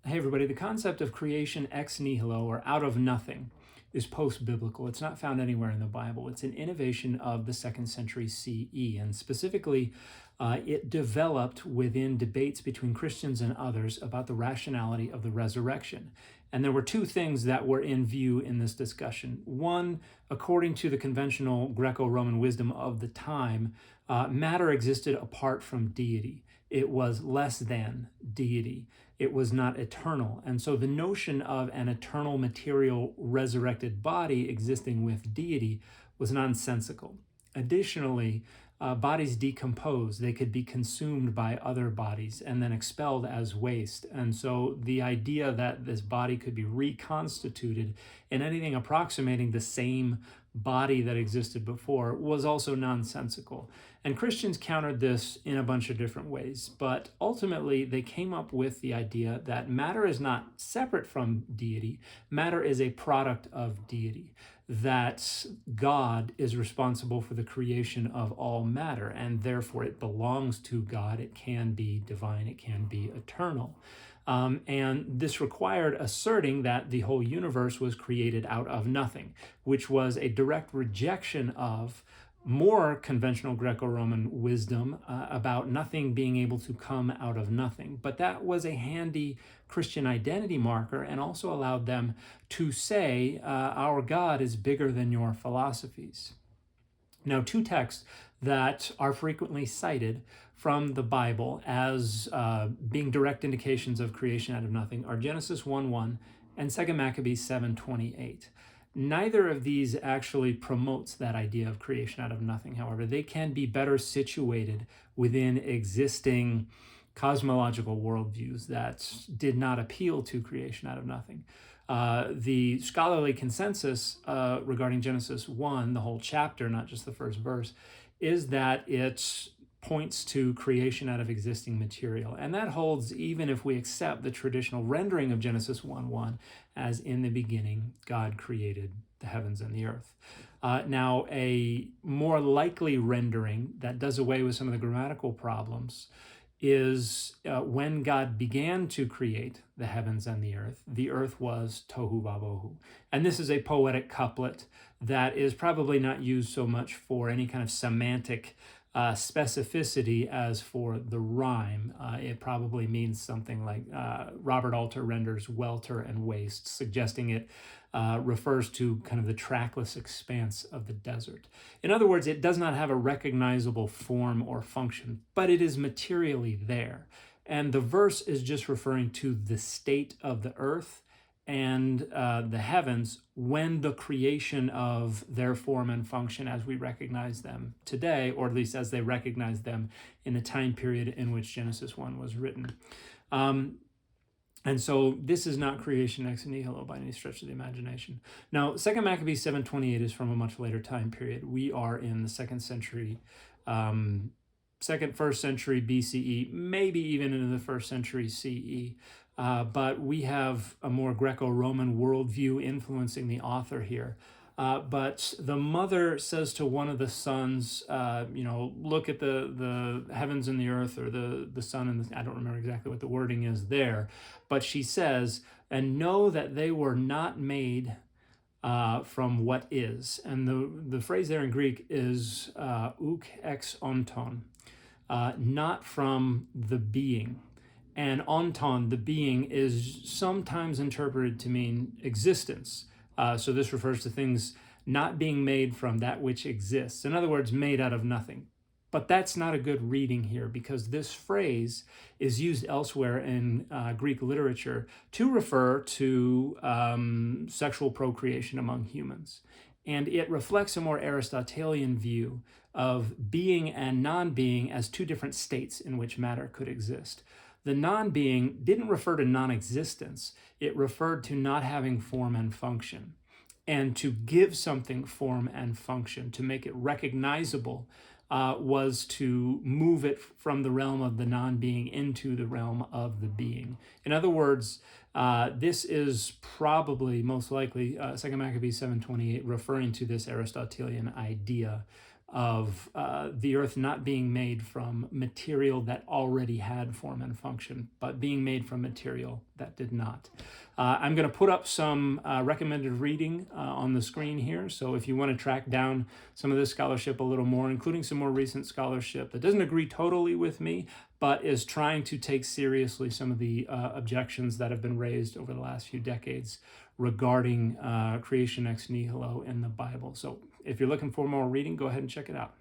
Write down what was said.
Hey everybody, the concept of creation ex nihilo, or out of nothing, is post-biblical. It's not found anywhere in the Bible. It's an innovation of the 2nd century CE, and specifically it developed within debates between Christians and others about the rationality of the resurrection. And there were two things that were in view in this discussion. One, according to the conventional Greco-Roman wisdom of the time, matter existed apart from deity. It was less than deity. It was not eternal. And so the notion of an eternal material resurrected body existing with deity was nonsensical. Additionally, bodies decompose. They could be consumed by other bodies and then expelled as waste. And so the idea that this body could be reconstituted in anything approximating the same body that existed before was also nonsensical. And Christians countered this in a bunch of different ways, but ultimately they came up with the idea that matter is not separate from deity. Matter is a product of deity, that God is responsible for the creation of all matter, and therefore it belongs to God. It can be divine, it can be eternal. And this required asserting that the whole universe was created out of nothing, which was a direct rejection of more conventional Greco-Roman wisdom about nothing being able to come out of nothing. But that was a handy Christian identity marker and also allowed them to say, our God is bigger than your philosophies. Now, two texts that are frequently cited from the Bible as being direct indications of creation out of nothing are Genesis 1:1 and 2 Maccabees 7:28. Neither of these actually promotes that idea of creation out of nothing. However, they can be better situated within existing cosmological worldviews that did not appeal to creation out of nothing. The scholarly consensus regarding Genesis 1, the whole chapter, not just the first verse, is that it points to creation out of existing material. And that holds even if we accept the traditional rendering of Genesis 1:1 as in the beginning, God created the heavens and the earth. Now, a more likely rendering that does away with some of the grammatical problems is when God began to create the heavens and the earth was tohu vabohu. And this is a poetic couplet that is probably not used so much for any kind of semantic specificity as for the rhyme. It probably means something like Robert Alter renders welter and waste, suggesting it refers to kind of the trackless expanse of the desert. In other words, it does not have a recognizable form or function, but it is materially there. And the verse is just referring to the state of the earth and the heavens when the creation of their form and function as we recognize them today, or at least as they recognize them in the time period in which Genesis 1 was written. And so this is not creation ex nihilo by any stretch of the imagination. Now, 2 Maccabees 7:28 is from a much later time period. We are in the 2nd century, 1st century BCE, maybe even into the 1st century CE. But we have a more Greco-Roman worldview influencing the author here. But the mother says to one of the sons, look at the heavens and the earth, or the sun and I don't remember exactly what the wording is there, but she says, and know that they were not made from what is. And the phrase there in Greek is uk ex onton, not from the being. And onton, the being, is sometimes interpreted to mean existence. So this refers to things not being made from that which exists. In other words, made out of nothing. But that's not a good reading here, because this phrase is used elsewhere in Greek literature to refer to sexual procreation among humans. And it reflects a more Aristotelian view of being and non-being as two different states in which matter could exist. The non-being didn't refer to non-existence. It referred to not having form and function. And to give something form and function, to make it recognizable, was to move it from the realm of the non-being into the realm of the being. In other words, this is probably, most likely, 2 Maccabees 7:28, referring to this Aristotelian idea of the earth not being made from material that already had form and function, but being made from material that did not. I'm going to put up some recommended reading on the screen here. So if you want to track down some of this scholarship a little more, including some more recent scholarship that doesn't agree totally with me, but is trying to take seriously some of the objections that have been raised over the last few decades regarding creation ex nihilo in the Bible. So if you're looking for more reading, go ahead and check it out.